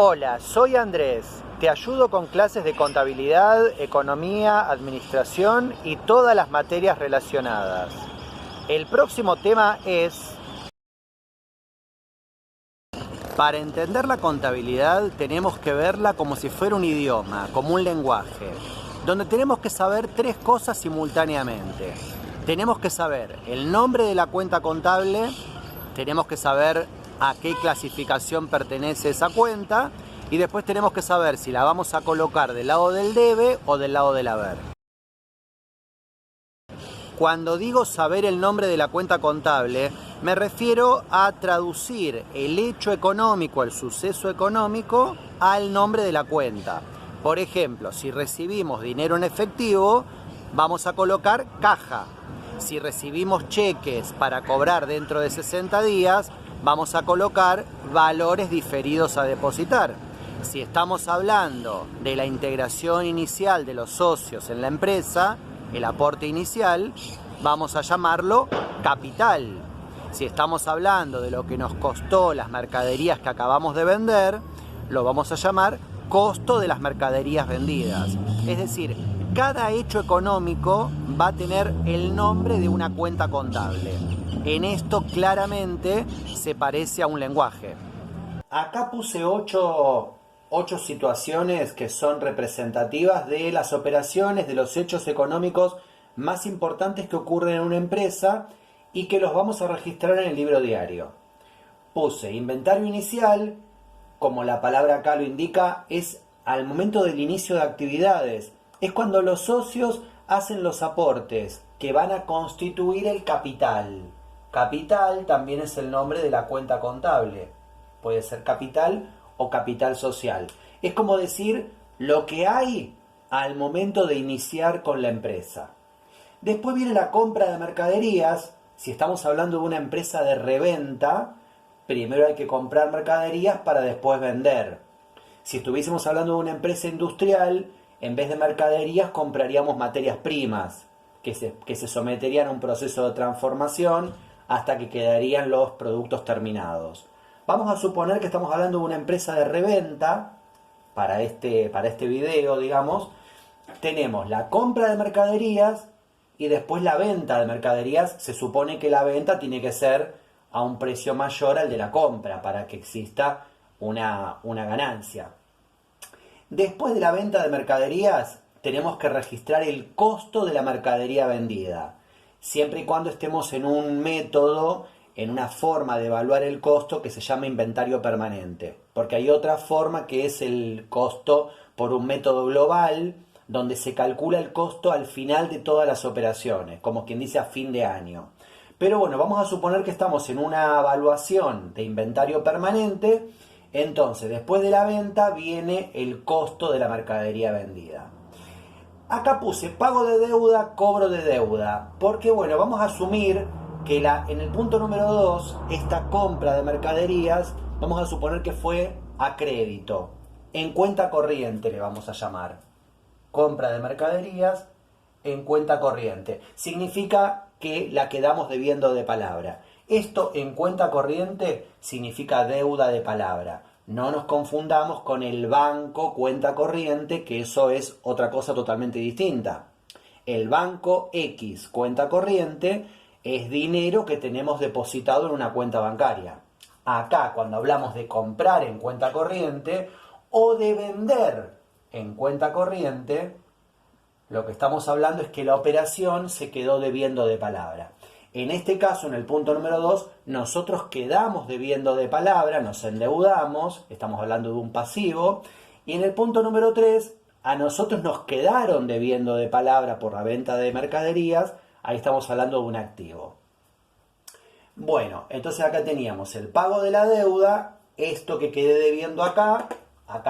Hola, soy Andrés. Te ayudo con clases de contabilidad, economía, administración y todas las materias relacionadas. El próximo tema es: para entender la contabilidad tenemos que verla como si fuera un idioma, como un lenguaje, donde tenemos que saber tres cosas simultáneamente. Tenemos que saber el nombre de la cuenta contable, tenemos que saber a qué clasificación pertenece esa cuenta y después tenemos que saber si la vamos a colocar del lado del debe o del lado del haber. Cuando digo saber el nombre de la cuenta contable, me refiero a traducir el hecho económico, el suceso económico, al nombre de la cuenta. Por ejemplo, si recibimos dinero en efectivo, vamos a colocar caja. Si recibimos cheques para cobrar dentro de 60 días, vamos a colocar valores diferidos a depositar. Si estamos hablando de la integración inicial de los socios en la empresa, el aporte inicial, vamos a llamarlo capital. Si estamos hablando de lo que nos costó las mercaderías que acabamos de vender, lo vamos a llamar costo de las mercaderías vendidas. Es decir, cada hecho económico va a tener el nombre de una cuenta contable. En esto claramente se parece a un lenguaje. Acá puse ocho situaciones que son representativas de las operaciones, de los hechos económicos más importantes que ocurren en una empresa y que los vamos a registrar en el libro diario. Puse inventario inicial, como la palabra acá lo indica, es al momento del inicio de actividades. Es cuando los socios hacen los aportes que van a constituir el capital. Capital también es el nombre de la cuenta contable. Puede ser capital o capital social. Es como decir lo que hay al momento de iniciar con la empresa. Después viene la compra de mercaderías. Si estamos hablando de una empresa de reventa, primero hay que comprar mercaderías para después vender. Si estuviésemos hablando de una empresa industrial, en vez de mercaderías compraríamos materias primas que se someterían a un proceso de transformación hasta que quedarían los productos terminados. Vamos a suponer que estamos hablando de una empresa de reventa. Para este video, digamos, tenemos la compra de mercaderías y después la venta de mercaderías. Se supone que la venta tiene que ser a un precio mayor al de la compra para que exista una ganancia. Después de la venta de mercaderías, tenemos que registrar el costo de la mercadería vendida, siempre y cuando estemos en un método, en una forma de evaluar el costo que se llama inventario permanente, porque hay otra forma que es el costo por un método global, donde se calcula el costo al final de todas las operaciones, como quien dice a fin de año. Pero bueno, vamos a suponer que estamos en una evaluación de inventario permanente. Entonces, después de la venta viene el costo de la mercadería vendida. Acá puse pago de deuda, cobro de deuda, porque bueno, vamos a asumir que en el punto número 2, esta compra de mercaderías, vamos a suponer que fue a crédito, en cuenta corriente le vamos a llamar. Compra de mercaderías en cuenta corriente. Significa que la quedamos debiendo de palabra. Esto en cuenta corriente significa deuda de palabra. No nos confundamos con el banco cuenta corriente, que eso es otra cosa totalmente distinta. El banco X cuenta corriente es dinero que tenemos depositado en una cuenta bancaria. Acá, cuando hablamos de comprar en cuenta corriente o de vender en cuenta corriente, lo que estamos hablando es que la operación se quedó debiendo de palabra. En este caso, en el punto número 2, nosotros quedamos debiendo de palabra, nos endeudamos, estamos hablando de un pasivo. Y en el punto número 3, a nosotros nos quedaron debiendo de palabra por la venta de mercaderías, ahí estamos hablando de un activo. Bueno, entonces acá teníamos el pago de la deuda, esto que quedé debiendo acá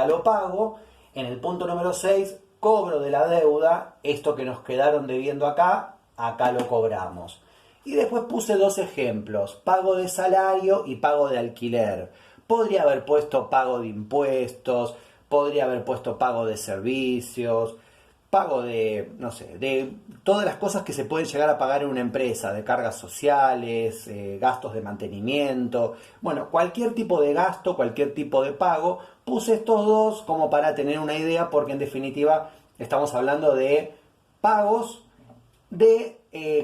lo pago. En el punto número 6, cobro de la deuda, esto que nos quedaron debiendo acá lo cobramos. Y después puse dos ejemplos, pago de salario y pago de alquiler. Podría haber puesto pago de impuestos, podría haber puesto pago de servicios. pago de, no sé, de todas las cosas que se pueden llegar a pagar en una empresa, de cargas sociales, gastos de mantenimiento, bueno, cualquier tipo de gasto, cualquier tipo de pago. Puse estos dos como para tener una idea, porque en definitiva estamos hablando de pagos de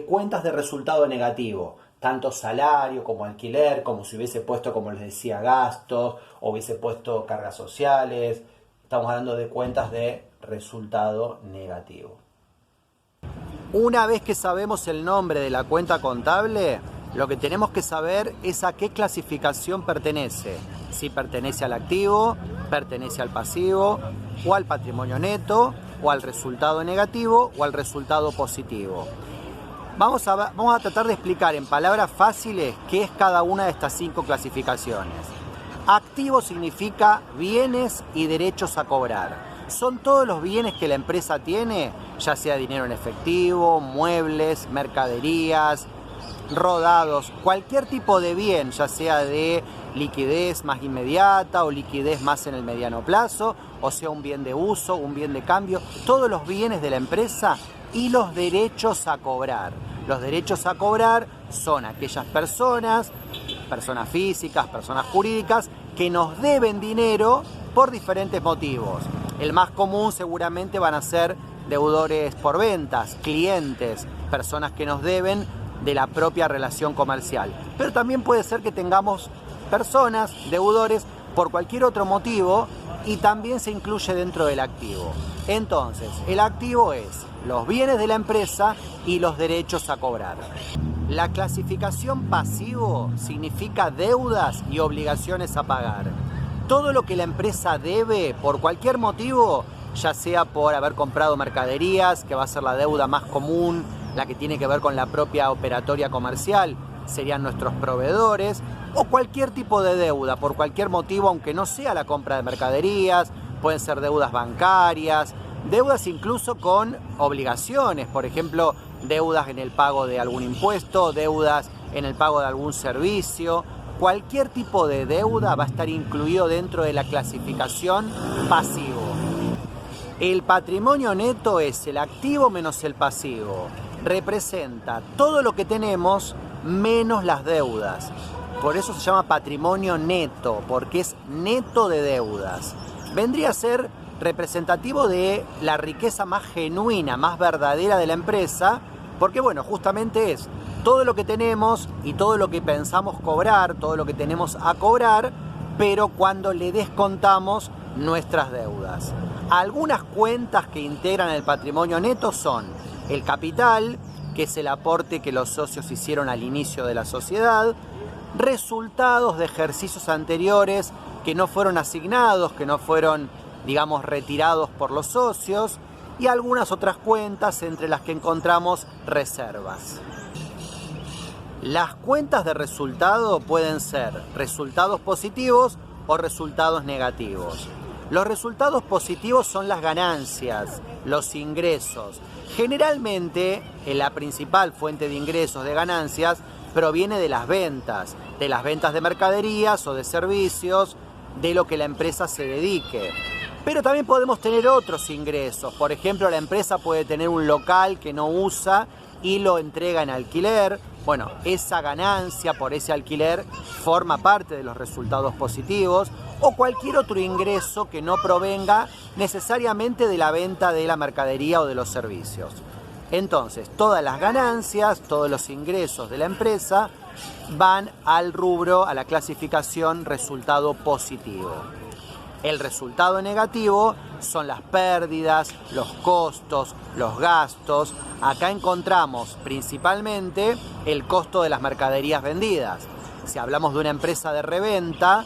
cuentas de resultado negativo, tanto salario como alquiler, como si hubiese puesto, como les decía, gastos, o hubiese puesto cargas sociales. Estamos hablando de cuentas de resultado negativo. Una vez que sabemos el nombre de la cuenta contable, lo que tenemos que saber es a qué clasificación pertenece. Si pertenece al activo, pertenece al pasivo, o al patrimonio neto, o al resultado negativo, o al resultado positivo. Vamos a tratar de explicar en palabras fáciles qué es cada una de estas 5 clasificaciones. Activo significa bienes y derechos a cobrar. Son todos los bienes que la empresa tiene, ya sea dinero en efectivo, muebles, mercaderías, rodados, cualquier tipo de bien, ya sea de liquidez más inmediata o liquidez más en el mediano plazo, o sea un bien de uso, un bien de cambio, todos los bienes de la empresa y los derechos a cobrar. Los derechos a cobrar son aquellas personas físicas, personas jurídicas, que nos deben dinero por diferentes motivos. El más común seguramente van a ser deudores por ventas, clientes, personas que nos deben de la propia relación comercial. Pero también puede ser que tengamos personas, deudores, por cualquier otro motivo, y también se incluye dentro del activo. Entonces, el activo es los bienes de la empresa y los derechos a cobrar. La clasificación pasivo significa deudas y obligaciones a pagar. Todo lo que la empresa debe por cualquier motivo, ya sea por haber comprado mercaderías, que va a ser la deuda más común, la que tiene que ver con la propia operatoria comercial, serían nuestros proveedores, o cualquier tipo de deuda, por cualquier motivo, aunque no sea la compra de mercaderías, pueden ser deudas bancarias, deudas incluso con obligaciones, por ejemplo, deudas en el pago de algún impuesto, deudas en el pago de algún servicio. Cualquier tipo de deuda va a estar incluido dentro de la clasificación pasivo. El patrimonio neto es el activo menos el pasivo. Representa todo lo que tenemos menos las deudas. Por eso se llama patrimonio neto, porque es neto de deudas. Vendría a ser representativo de la riqueza más genuina, más verdadera de la empresa, porque bueno, justamente es todo lo que tenemos y todo lo que pensamos cobrar, todo lo que tenemos a cobrar, pero cuando le descontamos nuestras deudas. Algunas cuentas que integran el patrimonio neto son el capital, que es el aporte que los socios hicieron al inicio de la sociedad, resultados de ejercicios anteriores que no fueron asignados, que no fueron, digamos, retirados por los socios, y algunas otras cuentas entre las que encontramos reservas. Las cuentas de resultado pueden ser resultados positivos o resultados negativos. Los resultados positivos son las ganancias, los ingresos. Generalmente, la principal fuente de ingresos, de ganancias, proviene de las ventas de mercaderías o de servicios, de lo que la empresa se dedique. Pero también podemos tener otros ingresos. Por ejemplo, la empresa puede tener un local que no usa y lo entrega en alquiler. Bueno, esa ganancia por ese alquiler forma parte de los resultados positivos, o cualquier otro ingreso que no provenga necesariamente de la venta de la mercadería o de los servicios. Entonces, todas las ganancias, todos los ingresos de la empresa van al rubro, a la clasificación resultado positivo. El resultado negativo son las pérdidas, los costos, los gastos. Acá encontramos principalmente el costo de las mercaderías vendidas. Si hablamos de una empresa de reventa,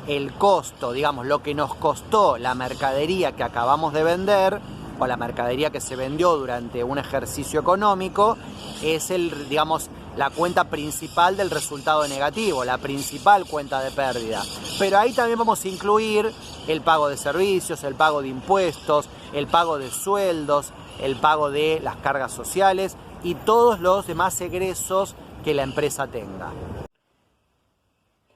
el costo, digamos, lo que nos costó la mercadería que acabamos de vender o la mercadería que se vendió durante un ejercicio económico, es la cuenta principal del resultado negativo, la principal cuenta de pérdida. Pero ahí también vamos a incluir el pago de servicios, el pago de impuestos, el pago de sueldos, el pago de las cargas sociales y todos los demás egresos que la empresa tenga.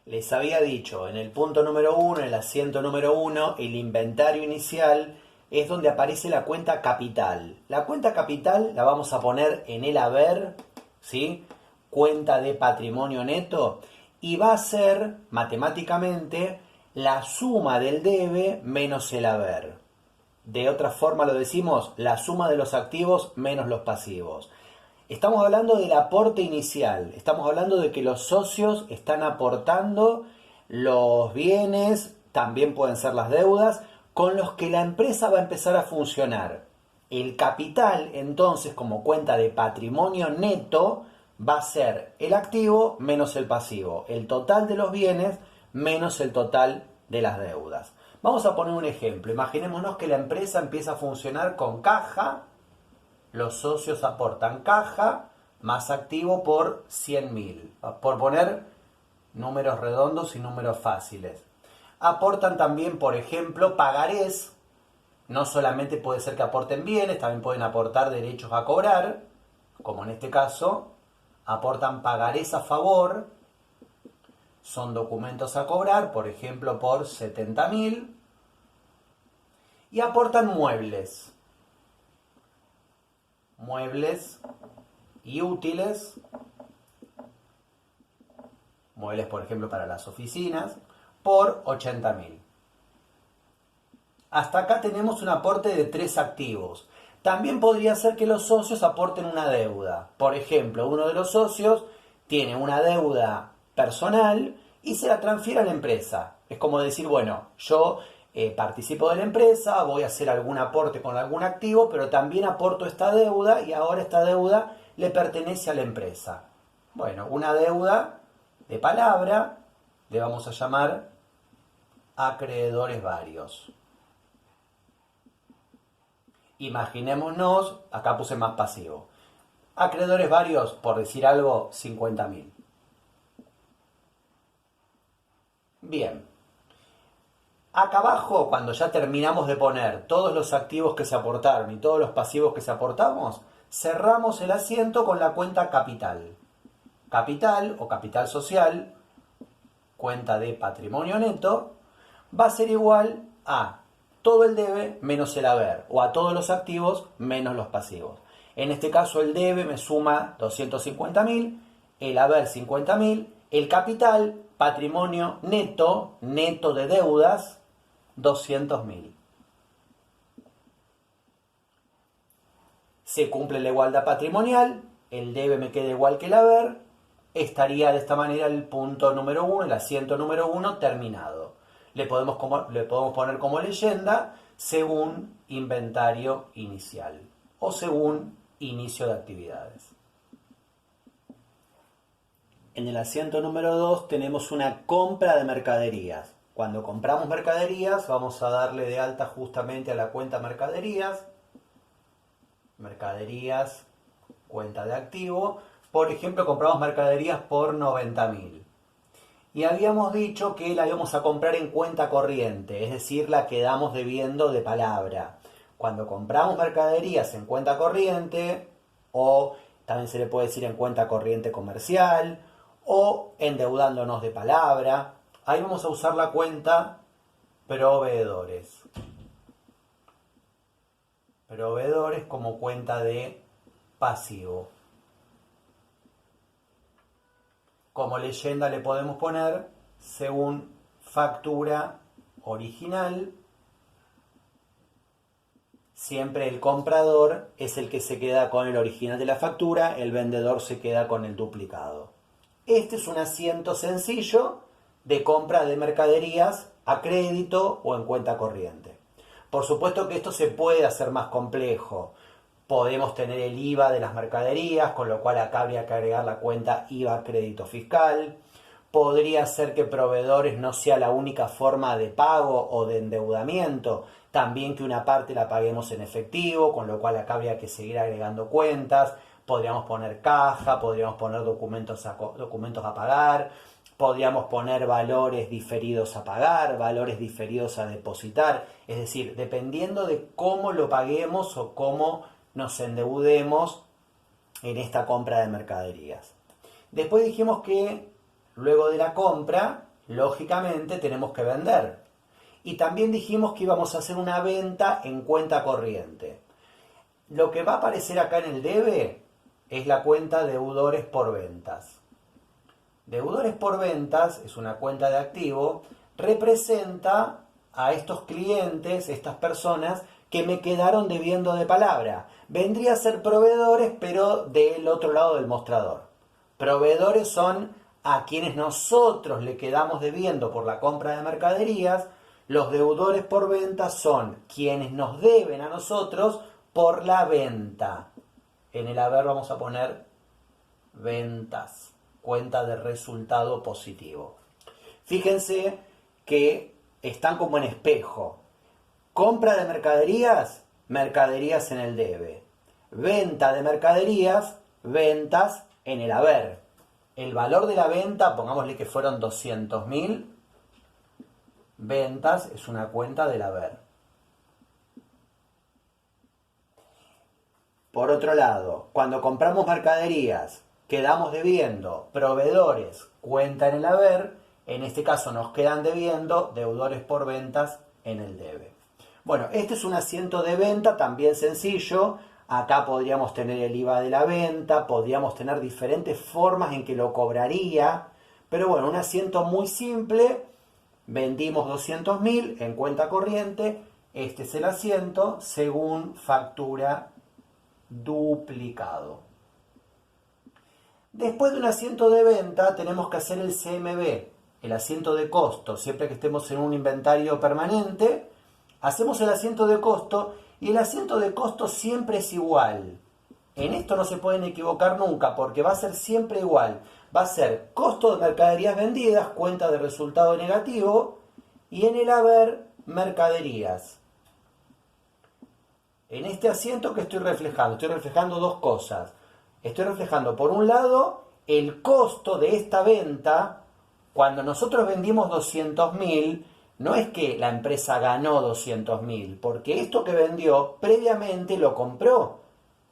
Les había dicho en el punto número 1, en el asiento número 1, el inventario inicial es donde aparece la cuenta capital. La cuenta capital la vamos a poner en el haber, ¿sí? Cuenta de patrimonio neto, y va a ser matemáticamente la suma del debe menos el haber. De otra forma lo decimos, la suma de los activos menos los pasivos. Estamos hablando del aporte inicial, estamos hablando de que los socios están aportando los bienes, también pueden ser las deudas, con los que la empresa va a empezar a funcionar. El capital, entonces, como cuenta de patrimonio neto, va a ser el activo menos el pasivo, el total de los bienes menos el total de las deudas. Vamos a poner un ejemplo. Imaginémonos que la empresa empieza a funcionar con caja, los socios aportan caja más activo por 100.000, por poner números redondos y números fáciles. Aportan también, por ejemplo, pagarés. No solamente puede ser que aporten bienes, también pueden aportar derechos a cobrar, como en este caso, aportan pagarés a favor, son documentos a cobrar, por ejemplo, por 70.000, y aportan muebles. Muebles y útiles, muebles por ejemplo para las oficinas, por 80.000. Hasta acá tenemos un aporte de 3 activos. También podría ser que los socios aporten una deuda. Por ejemplo, uno de los socios tiene una deuda personal y se la transfiere a la empresa. Es como decir, bueno, yo participo de la empresa, voy a hacer algún aporte con algún activo, pero también aporto esta deuda y ahora esta deuda le pertenece a la empresa. Bueno, una deuda de palabra le vamos a llamar acreedores varios. Imaginémonos, acá puse más pasivo. Acreedores varios, por decir algo, 50.000. Bien. Acá abajo, cuando ya terminamos de poner todos los activos que se aportaron y todos los pasivos que se aportamos, cerramos el asiento con la cuenta capital. Capital o capital social, cuenta de patrimonio neto, va a ser igual a todo el debe menos el haber, o a todos los activos menos los pasivos. En este caso el debe me suma 250.000, el haber 50.000, el capital, patrimonio neto, neto de deudas, 200.000. Se cumple la igualdad patrimonial, el debe me queda igual que el haber, estaría de esta manera el punto número 1, el asiento número 1 terminado. Le podemos poner como leyenda según inventario inicial o según inicio de actividades. En el asiento número 2 tenemos una compra de mercaderías. Cuando compramos mercaderías vamos a darle de alta justamente a la cuenta mercaderías. Mercaderías, cuenta de activo. Por ejemplo, compramos mercaderías por 90.000. Y habíamos dicho que la íbamos a comprar en cuenta corriente, es decir, la quedamos debiendo de palabra. Cuando compramos mercaderías en cuenta corriente, o también se le puede decir en cuenta corriente comercial, o endeudándonos de palabra, ahí vamos a usar la cuenta proveedores. Proveedores como cuenta de pasivo. Como leyenda le podemos poner según factura original. Siempre el comprador es el que se queda con el original de la factura, el vendedor se queda con el duplicado. Este es un asiento sencillo de compra de mercaderías a crédito o en cuenta corriente. Por supuesto que esto se puede hacer más complejo. Podemos tener el IVA de las mercaderías, con lo cual acá habría que agregar la cuenta IVA crédito fiscal. Podría ser que proveedores no sea la única forma de pago o de endeudamiento. También que una parte la paguemos en efectivo, con lo cual acá habría que seguir agregando cuentas. Podríamos poner caja, podríamos poner documentos a pagar. Podríamos poner valores diferidos a pagar, valores diferidos a depositar. Es decir, dependiendo de cómo lo paguemos o cómo nos endeudemos en esta compra de mercaderías. Después dijimos que luego de la compra, lógicamente tenemos que vender. y también dijimos que íbamos a hacer una venta en cuenta corriente. Lo que va a aparecer acá en el debe es la cuenta deudores por ventas. Deudores por ventas es una cuenta de activo, representa a estos clientes, estas personas que me quedaron debiendo de palabra. Vendría a ser proveedores, pero del otro lado del mostrador. Proveedores son a quienes nosotros le quedamos debiendo por la compra de mercaderías. Los deudores por ventas son quienes nos deben a nosotros por la venta. En el haber vamos a poner ventas, cuenta de resultado positivo. Fíjense que están como en espejo. Compra de mercaderías, mercaderías en el debe. Venta de mercaderías, ventas en el haber. El valor de la venta, pongámosle que fueron 200.000, ventas es una cuenta del haber. Por otro lado, cuando compramos mercaderías, quedamos debiendo proveedores, cuenta en el haber, en este caso nos quedan debiendo deudores por ventas en el debe. Bueno, este es un asiento de venta también sencillo. Acá podríamos tener el IVA de la venta, podríamos tener diferentes formas en que lo cobraría, pero bueno, un asiento muy simple. Vendimos 200.000 en cuenta corriente, este es el asiento según factura duplicado. Después de un asiento de venta tenemos que hacer el CMB, el asiento de costo. Siempre que estemos en un inventario permanente, hacemos el asiento de costo y el asiento de costo siempre es igual. En esto no se pueden equivocar nunca porque va a ser siempre igual. Va a ser costo de mercaderías vendidas, cuenta de resultado negativo, y en el haber, mercaderías. En este asiento que estoy reflejando dos cosas. Estoy reflejando, por un lado, el costo de esta venta. Cuando nosotros vendimos 200.000, no es que la empresa ganó 200.000, porque esto que vendió previamente lo compró,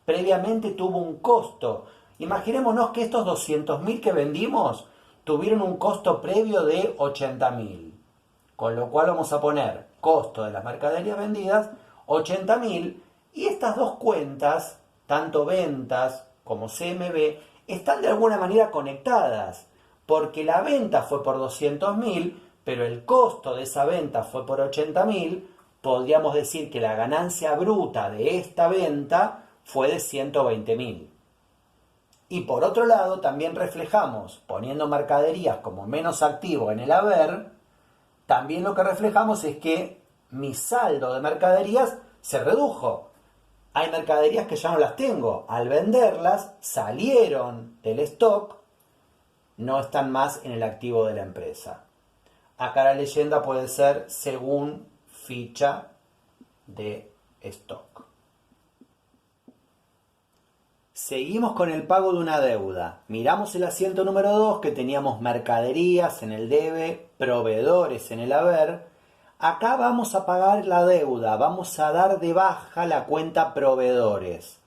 previamente tuvo un costo. Imaginémonos que estos 200.000 que vendimos tuvieron un costo previo de 80.000, con lo cual vamos a poner costo de las mercaderías vendidas 80.000, y estas dos cuentas, tanto ventas como CMB, están de alguna manera conectadas, porque la venta fue por 200.000, pero el costo de esa venta fue por 80.000, podríamos decir que la ganancia bruta de esta venta fue de 120.000. Y por otro lado, también reflejamos, poniendo mercaderías como menos activo en el haber, también lo que reflejamos es que mi saldo de mercaderías se redujo. Hay mercaderías que ya no las tengo. Al venderlas, salieron del stock, no están más en el activo de la empresa. Acá la leyenda puede ser según ficha de stock. Seguimos con el pago de una deuda. Miramos el asiento número 2 que teníamos mercaderías en el debe, proveedores en el haber. Acá vamos a pagar la deuda, vamos a dar de baja la cuenta proveedores.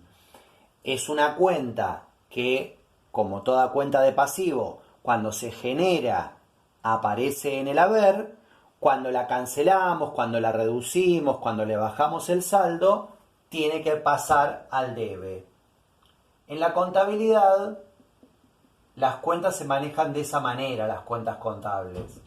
Es una cuenta que, como toda cuenta de pasivo, cuando se genera aparece en el haber, cuando la cancelamos, cuando la reducimos, cuando le bajamos el saldo, tiene que pasar al debe. En la contabilidad, las cuentas se manejan de esa manera, las cuentas contables.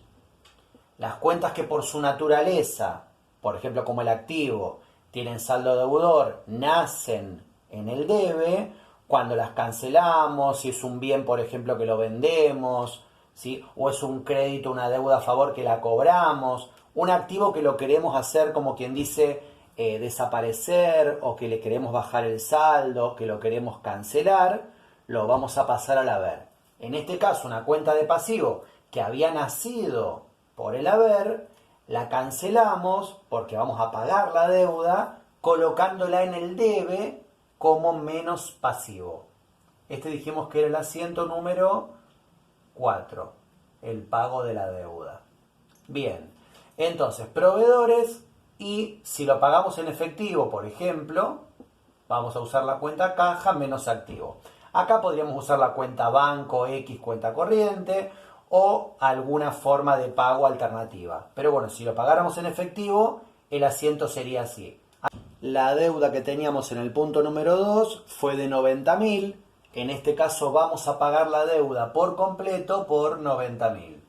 Las cuentas que por su naturaleza, por ejemplo como el activo, tienen saldo deudor, nacen en el debe. Cuando las cancelamos, si es un bien, por ejemplo, que lo vendemos, ¿sí? O es un crédito, una deuda a favor que la cobramos, un activo que lo queremos hacer, como quien dice, desaparecer, o que le queremos bajar el saldo, que lo queremos cancelar, lo vamos a pasar al haber. En este caso, una cuenta de pasivo que había nacido por el haber, la cancelamos porque vamos a pagar la deuda, colocándola en el debe como menos pasivo. Este dijimos que era el asiento número 4, el pago de la deuda. Bien, entonces proveedores, y si lo pagamos en efectivo, por ejemplo, vamos a usar la cuenta caja menos activo. Acá podríamos usar la cuenta banco X, cuenta corriente, o alguna forma de pago alternativa. Pero bueno, si lo pagáramos en efectivo, el asiento sería así. La deuda que teníamos en el punto número 2 fue de 90.000. En este caso vamos a pagar la deuda por completo por 90.000.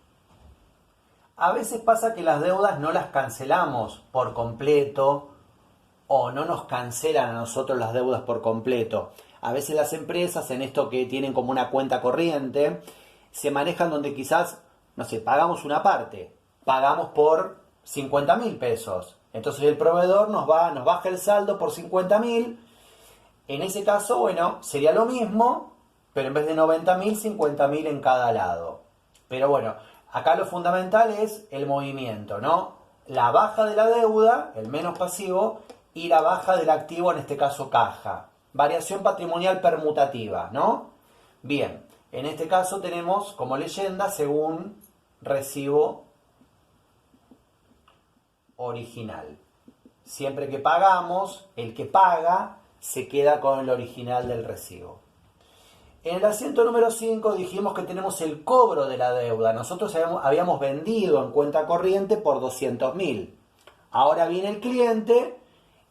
A veces pasa que las deudas no las cancelamos por completo o no nos cancelan a nosotros las deudas por completo. A veces las empresas, en esto que tienen como una cuenta corriente, se manejan donde quizás, no sé, pagamos una parte, pagamos por 50.000 pesos. Entonces el proveedor nos baja el saldo por 50.000. En ese caso, bueno, sería lo mismo, pero en vez de 90.000, 50.000 en cada lado. Pero bueno, acá lo fundamental es el movimiento, ¿no? La baja de la deuda, el menos pasivo, y la baja del activo, en este caso caja. Variación patrimonial permutativa, ¿no? Bien, en este caso tenemos como leyenda según recibo original. Siempre que pagamos, el que paga se queda con el original del recibo. En el asiento número 5 dijimos que tenemos el cobro de la deuda. Nosotros habíamos vendido en cuenta corriente por 200.000. Ahora viene el cliente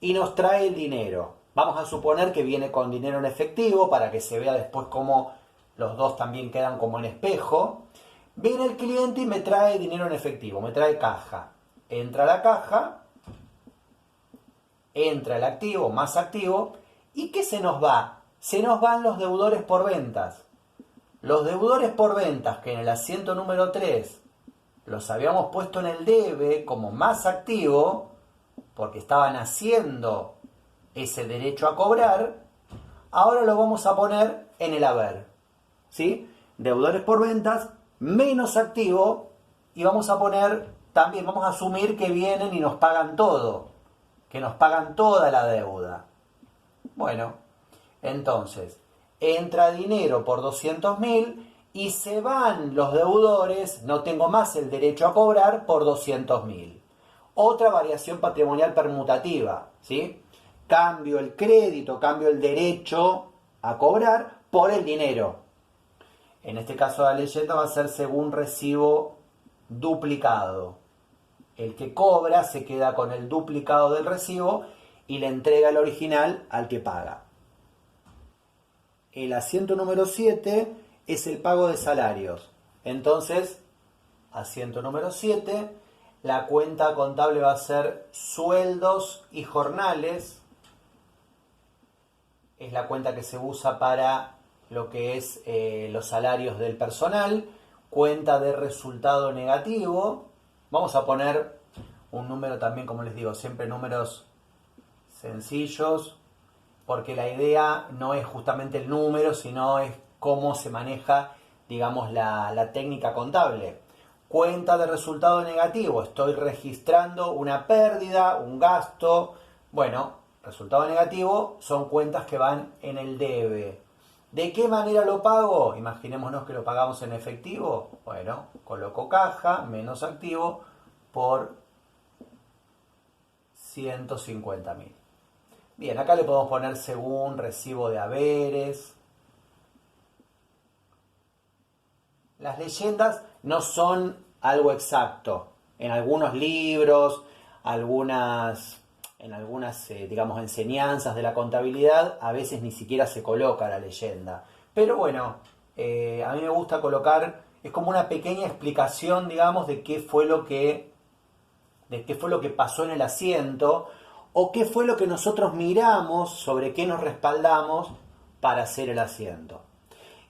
y nos trae el dinero. Vamos a suponer que viene con dinero en efectivo para que se vea después cómo los dos también quedan como en espejo. Viene el cliente y me trae dinero en efectivo, me trae caja. Entra la caja, entra el activo más activo. ¿Y qué se nos va? Se nos van los deudores por ventas. Los deudores por ventas que en el asiento número 3 los habíamos puesto en el debe como más activo, porque estaban haciendo ese derecho a cobrar, ahora lo vamos a poner en el haber. ¿Sí? Deudores por ventas menos activo, y vamos a poner también, vamos a asumir que vienen y nos pagan todo, que nos pagan toda la deuda. Bueno, entonces, entra dinero por 200.000 y se van los deudores, no tengo más el derecho a cobrar por 200.000. Otra variación patrimonial permutativa, ¿sí? Cambio el crédito, cambio el derecho a cobrar por el dinero. En este caso la leyenda va a ser según recibo duplicado. El que cobra se queda con el duplicado del recibo y le entrega el original al que paga. El asiento número 7 es el pago de salarios. Entonces, asiento número 7, la cuenta contable va a ser sueldos y jornales. Es la cuenta que se usa para lo que es los salarios del personal. Cuenta de resultado negativo. Vamos a poner un número también, como les digo, siempre números sencillos, porque la idea no es justamente el número, sino es cómo se maneja, digamos, la técnica contable. Cuenta de resultado negativo, estoy registrando una pérdida, un gasto. Bueno, resultado negativo son cuentas que van en el debe. ¿De qué manera lo pago? Imaginémonos que lo pagamos en efectivo. Bueno, coloco caja menos activo por 150.000. Bien, acá le podemos poner según recibo de haberes. Las leyendas no son algo exacto. En algunos libros, en algunas digamos, enseñanzas de la contabilidad, a veces ni siquiera se coloca la leyenda. Pero bueno, a mí me gusta colocar, es como una pequeña explicación, digamos, de qué fue lo que pasó en el asiento, o qué fue lo que nosotros miramos, sobre qué nos respaldamos para hacer el asiento.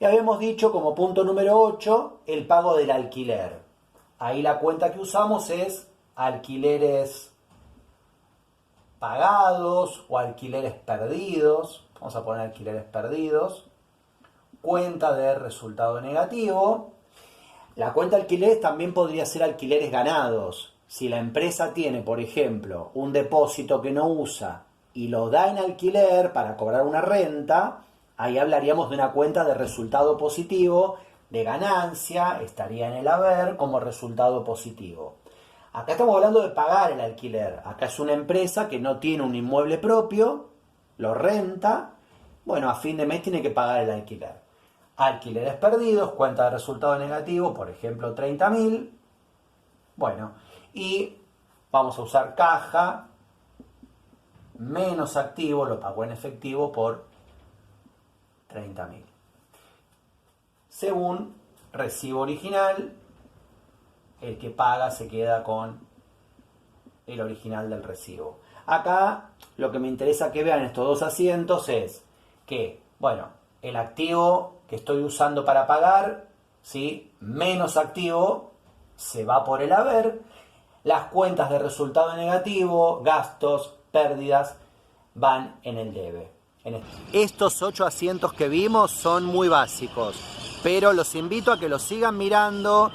Y habíamos dicho como punto número 8, el pago del alquiler. Ahí la cuenta que usamos es alquileres pagados o alquileres perdidos. Vamos a poner alquileres perdidos. Cuenta de resultado negativo. La cuenta de alquileres también podría ser alquileres ganados. Si la empresa tiene, por ejemplo, un depósito que no usa y lo da en alquiler para cobrar una renta, ahí hablaríamos de una cuenta de resultado positivo, de ganancia, estaría en el haber como resultado positivo. Acá estamos hablando de pagar el alquiler. Acá es una empresa que no tiene un inmueble propio, lo renta, bueno, a fin de mes tiene que pagar el alquiler. Alquileres perdidos, cuenta de resultado negativo, por ejemplo 30.000. Bueno, y vamos a usar caja menos activo, lo pagó en efectivo por 30.000. Según recibo original, el que paga se queda con el original del recibo. Acá lo que me interesa que vean estos dos asientos es que, bueno, el activo que estoy usando para pagar, ¿sí?, menos activo, se va por el haber. Las cuentas de resultado negativo, gastos, pérdidas, van en el debe. Estos 8 asientos que vimos son muy básicos, pero los invito a que los sigan mirando.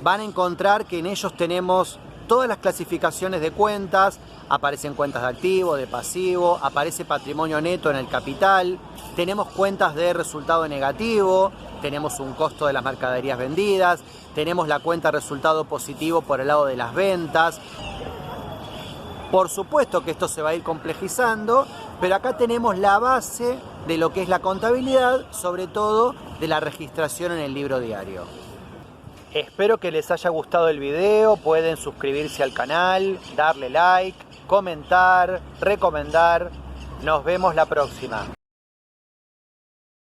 Van a encontrar que en ellos tenemos todas las clasificaciones de cuentas. Aparecen cuentas de activo, de pasivo, aparece patrimonio neto en el capital, tenemos cuentas de resultado negativo, tenemos un costo de las mercaderías vendidas, tenemos la cuenta resultado positivo por el lado de las ventas. Por supuesto que esto se va a ir complejizando, pero acá tenemos la base de lo que es la contabilidad, sobre todo de la registración en el libro diario. Espero que les haya gustado el video. Pueden suscribirse al canal, darle like, comentar, recomendar. Nos vemos la próxima.